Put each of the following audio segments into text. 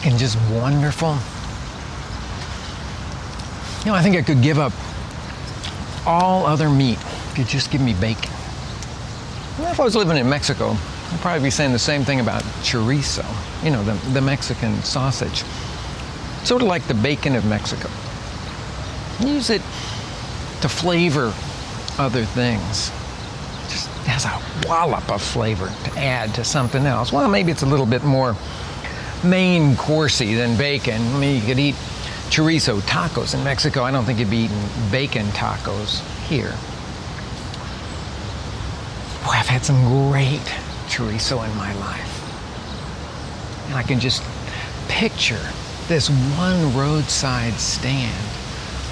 bacon just wonderful? You know, I think I could give up all other meat if you just give me bacon. Well, if I was living in Mexico, I'd probably be saying the same thing about chorizo, you know, the Mexican sausage. Sort of like the bacon of Mexico. Use it to flavor other things. Just has a wallop of flavor to add to something else. Well, maybe it's a little bit more main coursey than bacon. I mean, you could eat chorizo tacos in Mexico. I don't think you'd be eating bacon tacos here. Boy, I've had some great chorizo in my life. And I can just picture this one roadside stand.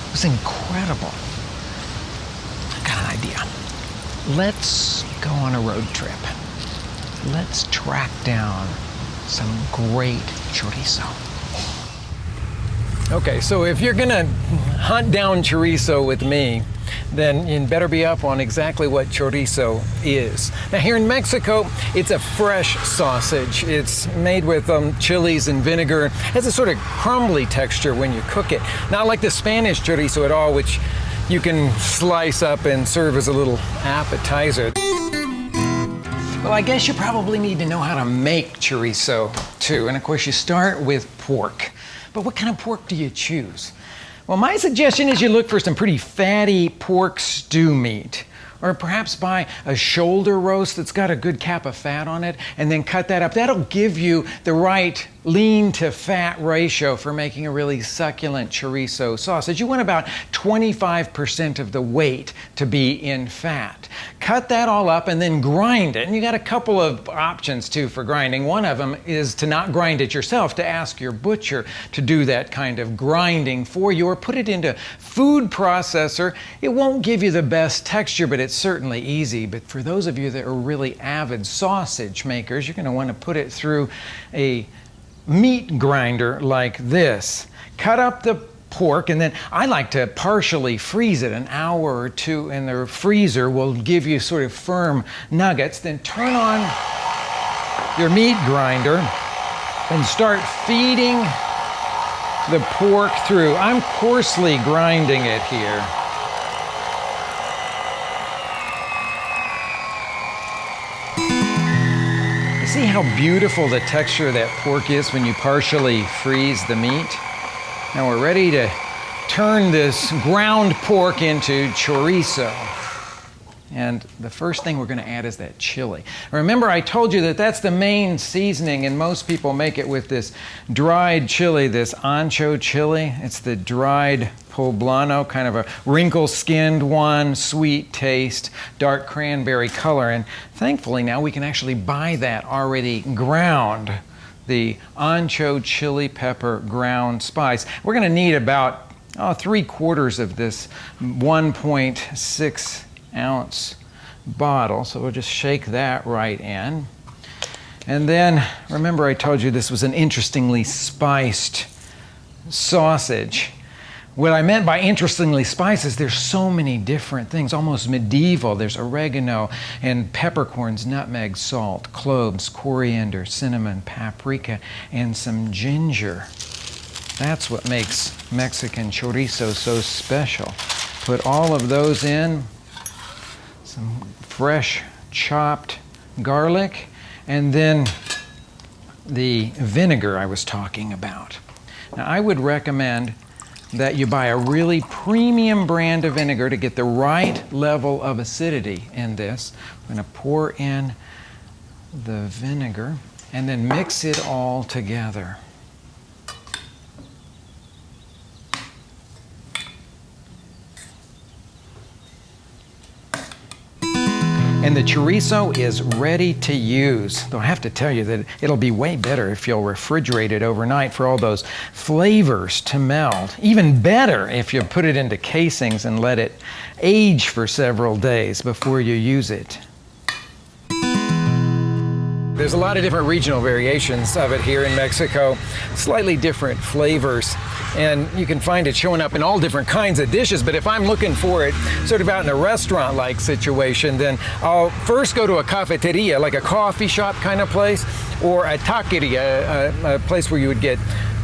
It was incredible. I got an idea. Let's go on a road trip. Let's track down some great chorizo. Okay, so if you're gonna hunt down chorizo with me, then you better be up on exactly what chorizo is. Now here in Mexico, it's a fresh sausage. It's made with chilies and vinegar. It has a sort of crumbly texture when you cook it. Not like the Spanish chorizo at all, which you can slice up and serve as a little appetizer. Well, I guess you probably need to know how to make chorizo too. And of course you start with pork. But what kind of pork do you choose? Well, my suggestion is you look for some pretty fatty pork stew meat. Or perhaps buy a shoulder roast that's got a good cap of fat on it and then cut that up. That'll give you the right lean to fat ratio for making a really succulent chorizo sausage. You want about 25% of the weight to be in fat. Cut that all up and then grind it. And you got a couple of options too for grinding. One of them is to not grind it yourself, to ask your butcher to do that kind of grinding for you, or put it into food processor. It won't give you the best texture, but it's certainly easy. But for those of you that are really avid sausage makers, you're going to want to put it through a meat grinder like this. Cut up the pork, and then I like to partially freeze it. An hour or two in the freezer will give you sort of firm nuggets. Then turn on your meat grinder and start feeding the pork through. I'm coarsely grinding it here. See how beautiful the texture of that pork is when you partially freeze the meat? Now we're ready to turn this ground pork into chorizo. And the first thing we're going to add is that chili. Remember, I told you that that's the main seasoning, and most people make it with this dried chili, this ancho chile. It's the dried poblano, kind of a wrinkle-skinned one, sweet taste, dark cranberry color. And thankfully now we can actually buy that already ground, the ancho chili pepper ground spice. We're going to need about 3/4 of this 1.6 ounce bottle. So we'll just shake that right in. And then, remember I told you this was an interestingly spiced sausage. What I meant by interestingly spiced is there's so many different things, almost medieval. There's oregano and peppercorns, nutmeg, salt, cloves, coriander, cinnamon, paprika, and some ginger. That's what makes Mexican chorizo so special. Put all of those in. Some fresh chopped garlic, and then the vinegar I was talking about. Now I would recommend that you buy a really premium brand of vinegar to get the right level of acidity in this. I'm going to pour in the vinegar and then mix it all together. And the chorizo is ready to use. Though I have to tell you that it'll be way better if you'll refrigerate it overnight for all those flavors to meld. Even better if you put it into casings and let it age for several days before you use it. There's a lot of different regional variations of it here in Mexico, slightly different flavors. And you can find it showing up in all different kinds of dishes, but if I'm looking for it sort of out in a restaurant-like situation, then I'll first go to a cafeteria, like a coffee shop kind of place, or a taqueria, a place where you would get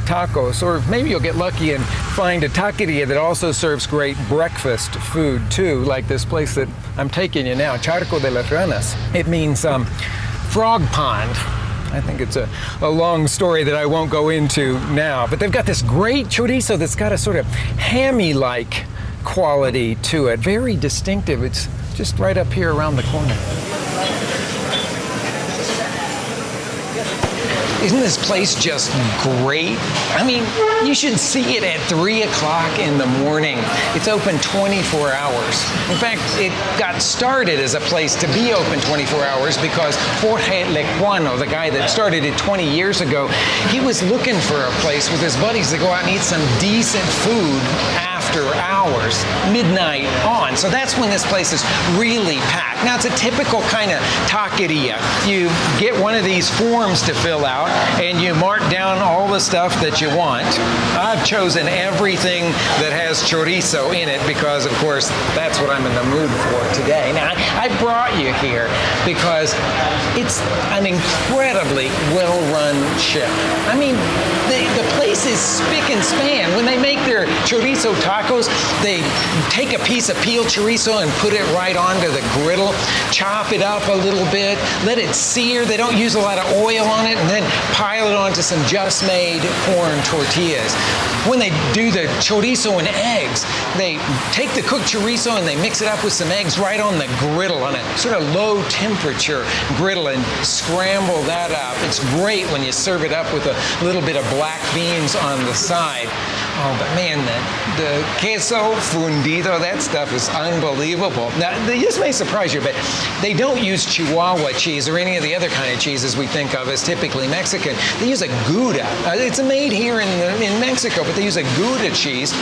tacos, or maybe you'll get lucky and find a taqueria that also serves great breakfast food too, like this place that I'm taking you now, Charco de las Ranas. It means frog pond. I think it's a long story that I won't go into now, but they've got this great chorizo that's got a sort of hammy-like quality to it, very distinctive. It's just right up here around the corner. Isn't this place just great? I mean, you should see it at 3 o'clock in the morning. It's open 24 hours. In fact, it got started as a place to be open 24 hours because Jorge Lecuano, the guy that started it 20 years ago, he was looking for a place with his buddies to go out and eat some decent food after hours, midnight on. So that's when this place is really packed. Now, it's a typical kind of taqueria. You get one of these forms to fill out, and you mark down all the stuff that you want. I've chosen everything that has chorizo in it because, of course, that's what I'm in the mood for today. Now, I brought you here because it's an incredibly well-run ship. I mean, the place is spick and span. When they make their chorizo tacos, they take a piece of peeled chorizo and put it right onto the griddle, chop it up a little bit, let it sear. They don't use a lot of oil on it, and then pile it onto some just-made corn tortillas. When they do the chorizo and eggs, they take the cooked chorizo and they mix it up with some eggs right on the griddle, on a sort of low-temperature griddle, and scramble that up. It's great when you serve it up with a little bit of black beans on the side. Oh, but man, the queso fundido, that stuff is unbelievable. Now, this may surprise you, but they don't use Chihuahua cheese or any of the other kind of cheeses we think of as typically Mexican. They use a Gouda. It's made here in Mexico, but they use a Gouda cheese,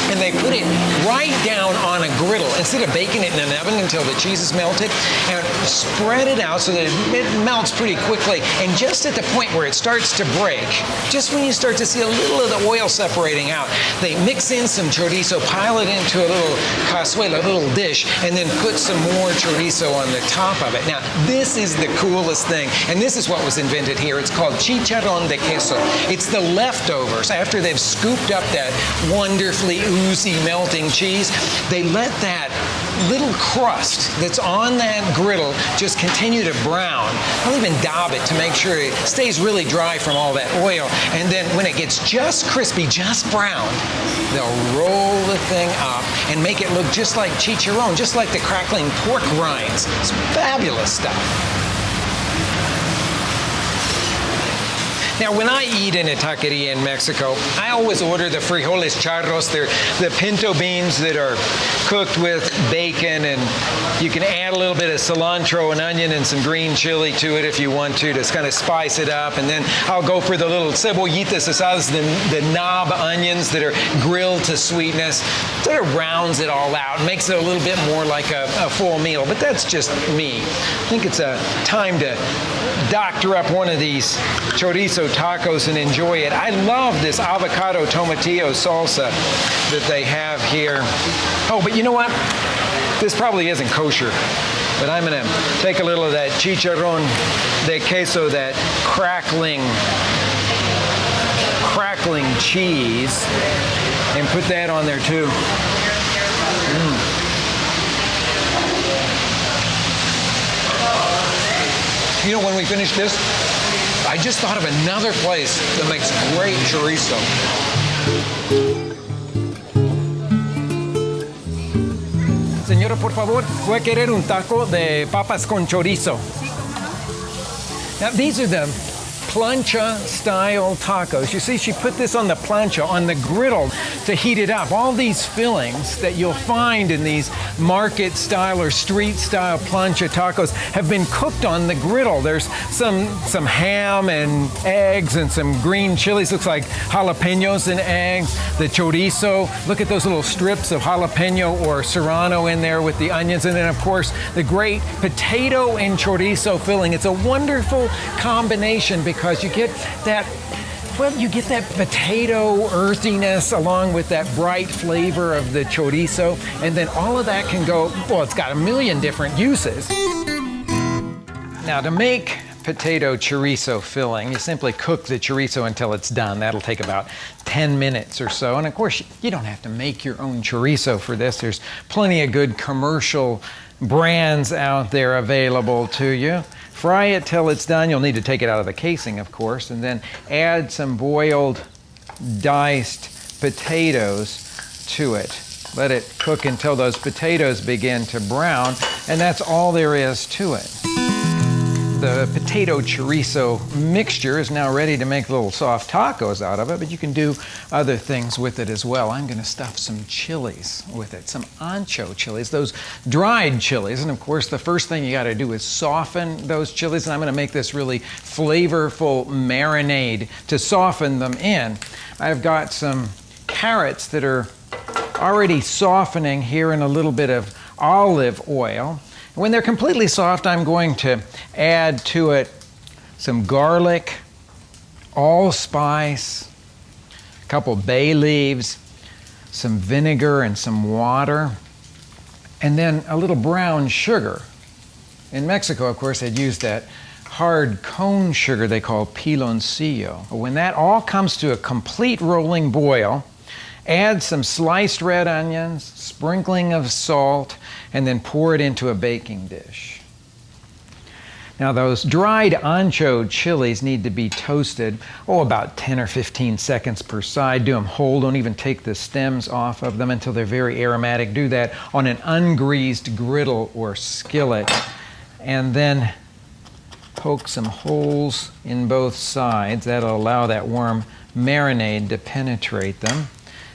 and they put it right down on a griddle instead of baking it in an oven until the cheese is melted, and spread it out so that it melts pretty quickly. And just at the point where it starts to break, just when you start to see a little of the oil separating out, they mix in some chorizo, pile it into a little cazuela, a little dish, and then put some more chorizo on the top of it. Now, this is the coolest thing, and this is what was invented here. It's called Chicharron de Queso. It's the leftovers. After they've scooped up that wonderfully oozy melting cheese, they let that little crust that's on that griddle just continue to brown. I'll even daub it to make sure it stays really dry from all that oil. And then when it gets just crispy, just brown, they'll roll the thing up and make it look just like chicharron, just like the crackling pork rinds. It's fabulous stuff. Now, when I eat in a taqueria in Mexico, I always order the frijoles charros. They're the pinto beans that are cooked with bacon, and you can add a little bit of cilantro and onion and some green chili to it if you want to kind of spice it up. And then I'll go for the little cebollitas asadas, the knob onions that are grilled to sweetness. Sort of rounds it all out, makes it a little bit more like a full meal. But that's just me. I think it's a time to doctor up one of these chorizo tacos and enjoy it. I love this avocado tomatillo salsa that they have here. Oh, but you know what? This probably isn't kosher, but I'm gonna take a little of that chicharron de queso, that crackling cheese, and put that on there too. You know, when we finish this, I just thought of another place that makes great chorizo. Señora, por favor, voy a querer un taco de papas con chorizo. Now, these are the plancha-style tacos. You see, she put this on the plancha, on the griddle, to heat it up. All these fillings that you'll find in these market-style or street-style plancha tacos have been cooked on the griddle. There's some ham and eggs and some green chilies. Looks like jalapenos and eggs. The chorizo. Look at those little strips of jalapeno or serrano in there with the onions. And then, of course, the great potato and chorizo filling. It's a wonderful combination because you get that, well, you get that potato earthiness along with that bright flavor of the chorizo. And then all of that can go, well, it's got a million different uses. Now, to make potato chorizo filling, you simply cook the chorizo until it's done. That'll take about 10 minutes or so. And of course, you don't have to make your own chorizo for this. There's plenty of good commercial brands out there available to you. Fry it till it's done. You'll need to take it out of the casing, of course, and then add some boiled, diced potatoes to it. Let it cook until those potatoes begin to brown, and that's all there is to it. The potato chorizo mixture is now ready to make little soft tacos out of it, but you can do other things with it as well. I'm going to stuff some chilies with it, some ancho chilies, those dried chilies. And of course, the first thing you got to do is soften those chilies. And I'm going to make this really flavorful marinade to soften them in. I've got some carrots that are already softening here in a little bit of olive oil. When they're completely soft, I'm going to add to it some garlic, allspice, a couple bay leaves, some vinegar and some water, and then a little brown sugar. In Mexico, of course, they'd use that hard cone sugar they call piloncillo. When that all comes to a complete rolling boil, add some sliced red onions, sprinkling of salt, and then pour it into a baking dish. Now those dried ancho chilies need to be toasted, about 10 or 15 seconds per side. Do them whole, don't even take the stems off of them until they're very aromatic. Do that on an ungreased griddle or skillet. And then poke some holes in both sides. That'll allow that warm marinade to penetrate them.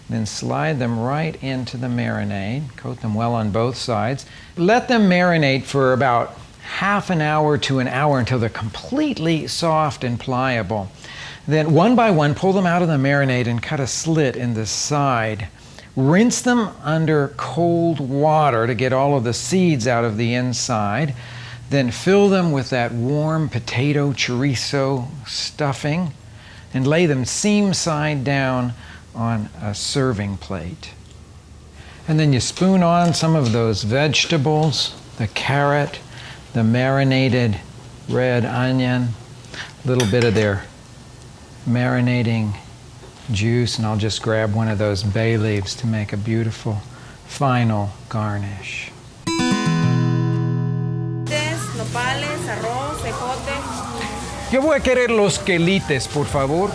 Then slide them right into the marinade. Coat them well on both sides. Let them marinate for about half an hour to an hour until they're completely soft and pliable. Then one by one, pull them out of the marinade and cut a slit in the side. Rinse them under cold water to get all of the seeds out of the inside. Then fill them with that warm potato chorizo stuffing and lay them seam side down on a serving plate. And then you spoon on some of those vegetables, the carrot, the marinated red onion, a little bit of their marinating juice, and I'll just grab one of those bay leaves to make a beautiful final garnish. Nopales, arroz, ejote. Yo voy a querer los quelites, por favor.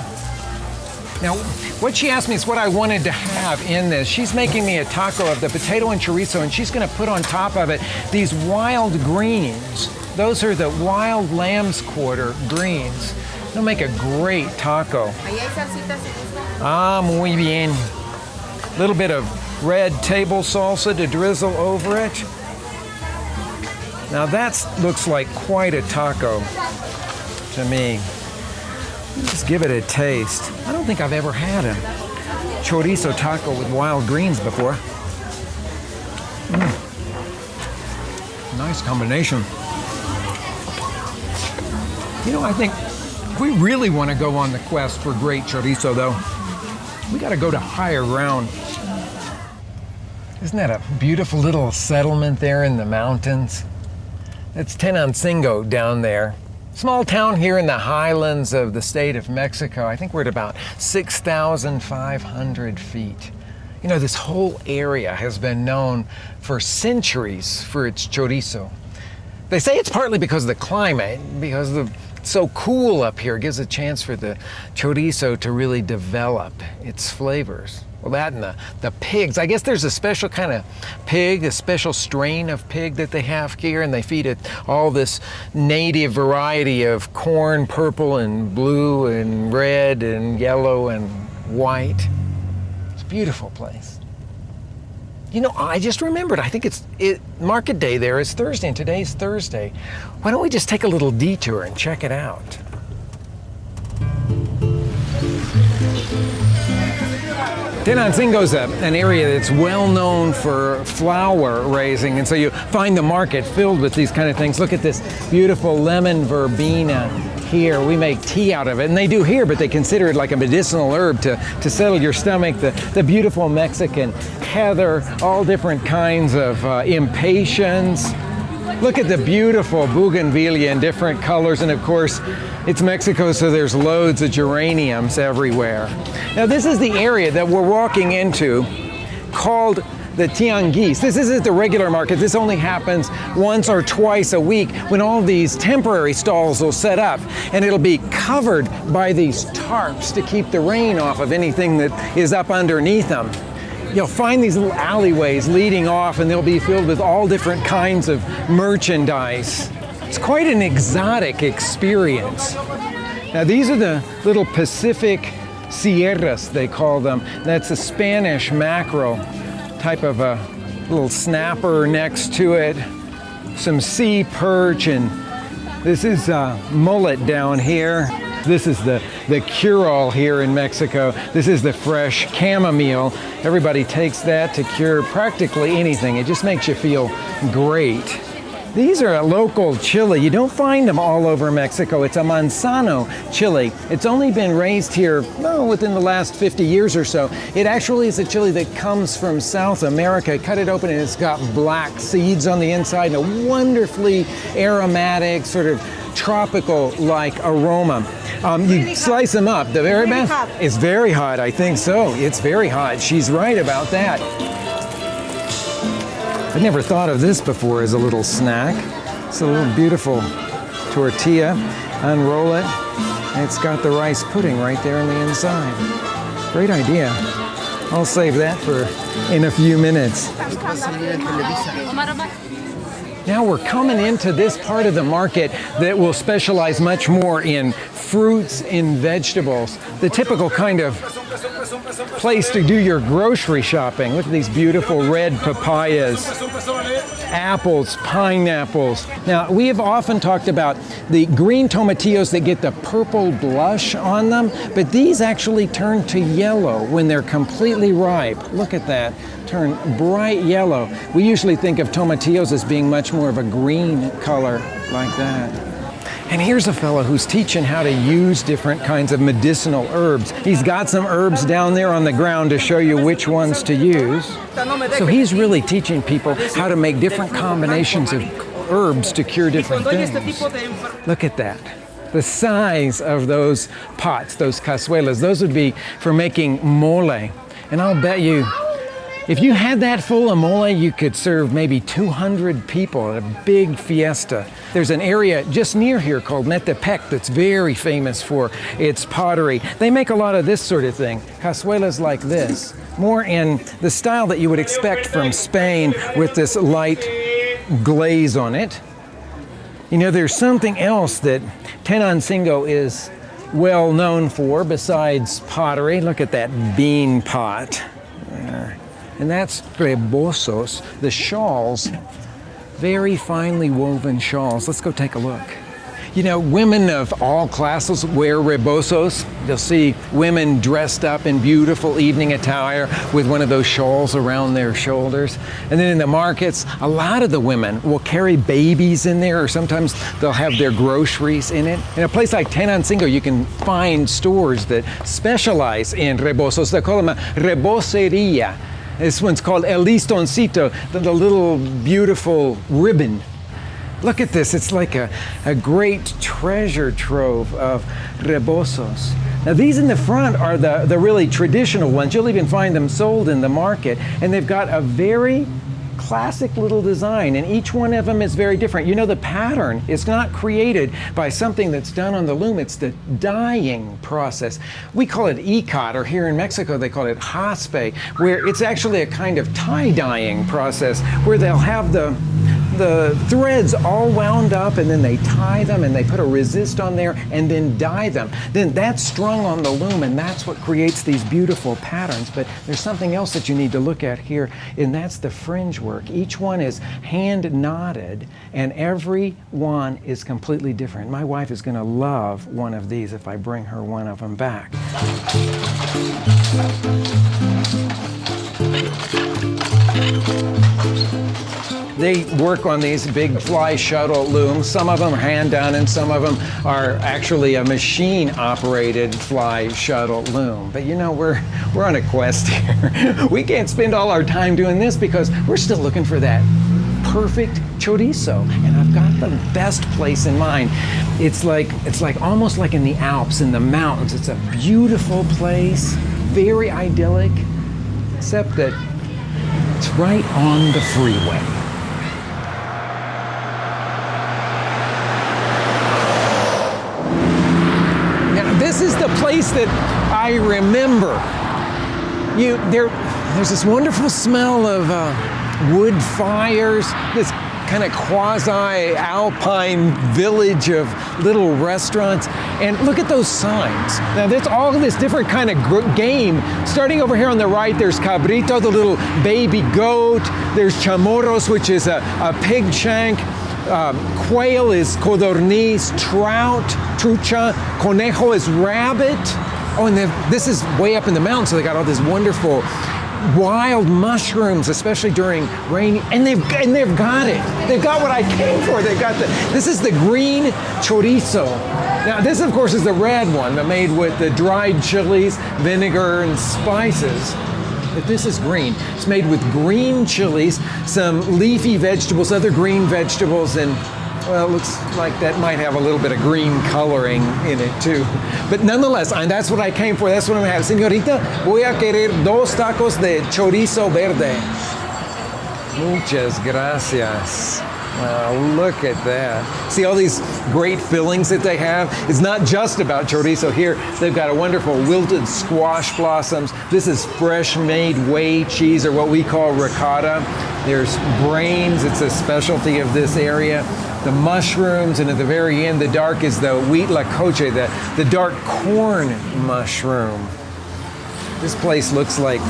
Now, what she asked me is what I wanted to have in this. She's making me a taco of the potato and chorizo, and she's going to put on top of it these wild greens. Those are the wild lamb's quarter greens. They'll make a great taco. Ahí hay salsitas si gusta. Ah, muy bien. A little bit of red table salsa to drizzle over it. Now that looks like quite a taco to me. Just give it a taste. I don't think I've ever had a chorizo taco with wild greens before. Nice combination. You know, I think if we really want to go on the quest for great chorizo, though, we got to go to higher ground. Isn't that a beautiful little settlement there in the mountains? That's Tenancingo down there. Small town here in the highlands of the state of Mexico. I think we're at about 6,500 feet. You know, this whole area has been known for centuries for its chorizo. They say it's partly because of the climate, because it's so cool up here. It gives a chance for the chorizo to really develop its flavors. Well, that and the pigs. I guess there's a special kind of pig, a special strain of pig that they have here, and they feed it all this native variety of corn, purple and blue and red and yellow and white. It's a beautiful place. You know, I just remembered, I think market day there is Thursday, and today's Thursday. Why don't we just take a little detour and check it out? Tenancingo is an area that's well known for flower raising, and so you find the market filled with these kind of things. Look at this beautiful lemon verbena here. We make tea out of it, and they do here, but they consider it like a medicinal herb to settle your stomach. The beautiful Mexican heather, all different kinds of impatiens. Look at the beautiful bougainvillea in different colors, and of course, it's Mexico, so there's loads of geraniums everywhere. Now, this is the area that we're walking into called the Tianguis. This isn't the regular market. This only happens once or twice a week when all these temporary stalls will set up, and it'll be covered by these tarps to keep the rain off of anything that is up underneath them. You'll find these little alleyways leading off, and they'll be filled with all different kinds of merchandise. It's quite an exotic experience. Now, these are the little Pacific sierras, they call them. That's a Spanish mackerel, type of a little snapper next to it, some sea perch, and this is mullet down here. This is the cure-all here in Mexico. This is the fresh chamomile. Everybody takes that to cure practically anything. It just makes you feel great. These are a local chili. You don't find them all over Mexico. It's a Manzano chili. It's only been raised here within the last 50 years or so. It actually is a chili that comes from South America. Cut it open and it's got black seeds on the inside and a wonderfully aromatic, sort of tropical-like aroma. You slice them up. The very best. It's very hot, I think so. It's very hot. She's right about that. I've never thought of this before as a little snack. It's a little beautiful tortilla. Unroll it. And it's got the rice pudding right there on the inside. Great idea. I'll save that for in a few minutes. Now we're coming into this part of the market that will specialize much more in fruits and vegetables. The typical kind of place to do your grocery shopping. Look at these beautiful red papayas, apples, pineapples. Now, we have often talked about the green tomatillos that get the purple blush on them, but these actually turn to yellow when they're completely ripe. Look at that. Turn bright yellow. We usually think of tomatillos as being much more of a green color like that. And here's a fellow who's teaching how to use different kinds of medicinal herbs. He's got some herbs down there on the ground to show you which ones to use. So he's really teaching people how to make different combinations of herbs to cure different things. Look at that. The size of those pots, those cazuelas, those would be for making mole. And I'll bet you, if you had that full of mole, you could serve maybe 200 people at a big fiesta. There's an area just near here called Metepec that's very famous for its pottery. They make a lot of this sort of thing, cazuelas like this, more in the style that you would expect from Spain with this light glaze on it. You know, there's something else that Tenancingo is well known for besides pottery. Look at that bean pot. And that's rebozos, the shawls, very finely woven shawls. Let's go take a look. You know, women of all classes wear rebozos. You'll see women dressed up in beautiful evening attire with one of those shawls around their shoulders. And then in the markets, a lot of the women will carry babies in there, or sometimes they'll have their groceries in it. In a place like Tenancingo, you can find stores that specialize in rebozos. They call them a reboceria. This one's called El Listoncito, the little beautiful ribbon. Look at this, it's like a great treasure trove of rebozos. Now these in the front are the really traditional ones. You'll even find them sold in the market, and they've got a very classic little design, and each one of them is very different. You know, the pattern is not created by something that's done on the loom. It's the dyeing process. We call it ikat, or here in Mexico they call it jaspe, where it's actually a kind of tie-dyeing process where they'll have the threads all wound up, and then they tie them and they put a resist on there and then dye them. Then that's strung on the loom, and that's what creates these beautiful patterns. But there's something else that you need to look at here, and that's the fringe work. Each one is hand knotted, and every one is completely different. My wife is going to love one of these if I bring her one of them back. They work on these big fly shuttle looms. Some of them are hand done, and some of them are actually a machine operated fly shuttle loom. But you know, we're on a quest here. We can't spend all our time doing this because we're still looking for that perfect chorizo, and I've got the best place in mind. It's like almost like in the Alps, in the mountains. It's a beautiful place, very idyllic, except that it's right on the freeway. This is the place that I remember. There's this wonderful smell of wood fires, this kind of quasi-alpine village of little restaurants. And look at those signs. Now, there's all this different kind of game. Starting over here on the right, there's cabrito, the little baby goat. There's chamorros, which is a pig shank. Quail is codorniz, trout, trucha, conejo is rabbit. Oh, and this is way up in the mountains, so they got all this wonderful wild mushrooms, especially during rainy. And they've got it. They've got what I came for. This is the green chorizo. Now, this, of course, is the red one, made with the dried chilies, vinegar, and spices. But this is green. It's made with green chilies, some leafy vegetables, other green vegetables, and, well, it looks like that might have a little bit of green coloring in it too. But nonetheless, and that's what I came for. That's what I'm gonna have. Señorita, voy a querer 2 tacos de chorizo verde. Muchas gracias. Wow, look at that. See all these great fillings that they have? It's not just about chorizo here. They've got a wonderful wilted squash blossoms. This is fresh made whey cheese, or what we call ricotta. There's brains. It's a specialty of this area. The mushrooms, and at the very end, the dark is the huitlacoche, the dark corn mushroom. This place looks like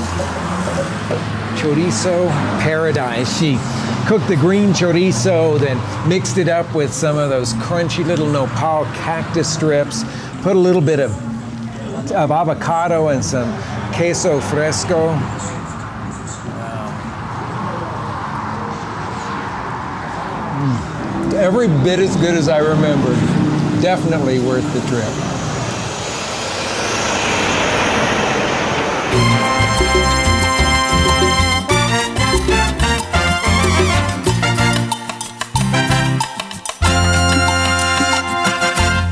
chorizo paradise. She cooked the green chorizo, then mixed it up with some of those crunchy little nopal cactus strips, put a little bit of avocado and some queso fresco. Wow. Every bit as good as I remembered. Definitely worth the trip.